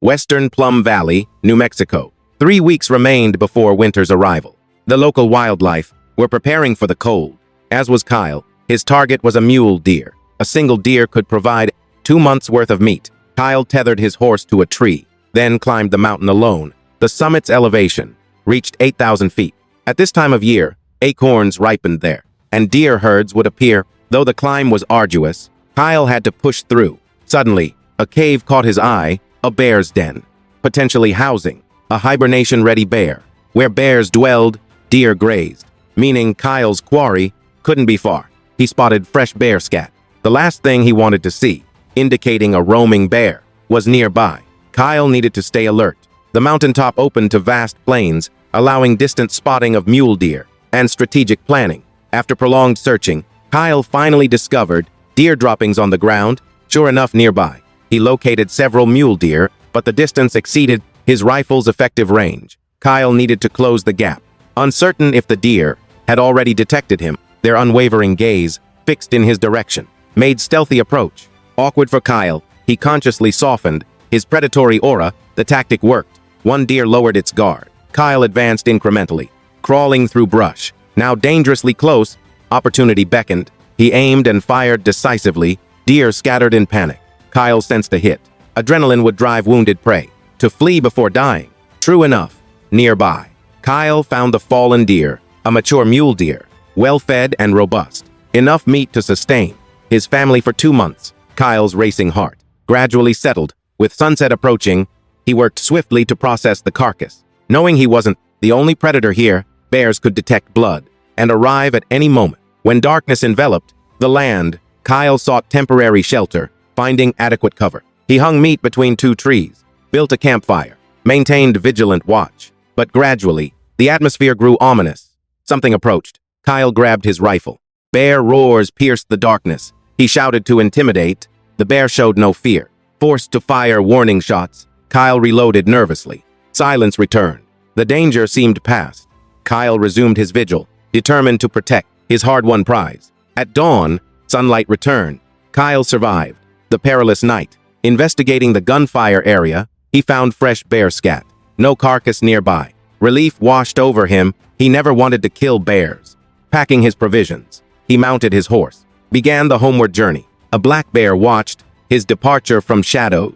Western Plum Valley, New Mexico. 3 weeks remained before winter's arrival. The local wildlife were preparing for the cold. As was Kyle, his target was a mule deer. A single deer could provide 2 months' worth of meat. Kyle tethered his horse to a tree, then climbed the mountain alone. The summit's elevation reached 8,000 feet. At this time of year, acorns ripened there, and deer herds would appear. Though the climb was arduous, Kyle had to push through. Suddenly, a cave caught his eye, a bear's den, potentially housing a hibernation-ready bear. Where bears dwelled, deer grazed, meaning Kyle's quarry couldn't be far. He spotted fresh bear scat, the last thing he wanted to see, indicating a roaming bear was nearby. Kyle needed to stay alert. The mountaintop opened to vast plains, allowing distant spotting of mule deer and strategic planning. After prolonged searching, Kyle finally discovered deer droppings on the ground, sure enough nearby. He located several mule deer, but the distance exceeded his rifle's effective range. Kyle needed to close the gap. Uncertain if the deer had already detected him, their unwavering gaze, fixed in his direction, made stealthy approach. Awkward for Kyle, he consciously softened his predatory aura. The tactic worked. One deer lowered its guard. Kyle advanced incrementally, crawling through brush. Now dangerously close, opportunity beckoned. He aimed and fired decisively. Deer scattered in panic. Kyle sensed a hit. Adrenaline would drive wounded prey to flee before dying. True enough, nearby, Kyle found the fallen deer, a mature mule deer, well-fed and robust, enough meat to sustain his family for 2 months. Kyle's racing heart gradually settled. With sunset approaching, he worked swiftly to process the carcass. Knowing he wasn't the only predator here, bears could detect blood and arrive at any moment. When darkness enveloped the land, Kyle sought temporary shelter, finding adequate cover. He hung meat between 2 trees, built a campfire, maintained vigilant watch. But gradually, the atmosphere grew ominous. Something approached. Kyle grabbed his rifle. Bear roars pierced the darkness. He shouted to intimidate. The bear showed no fear. Forced to fire warning shots, Kyle reloaded nervously. Silence returned. The danger seemed past. Kyle resumed his vigil, determined to protect his hard-won prize. At dawn, sunlight returned. Kyle survived the perilous night. Investigating the gunfire area, he found fresh bear scat. No carcass nearby. Relief washed over him. He never wanted to kill bears. Packing his provisions, he mounted his horse, began the homeward journey. A black bear watched his departure from shadows.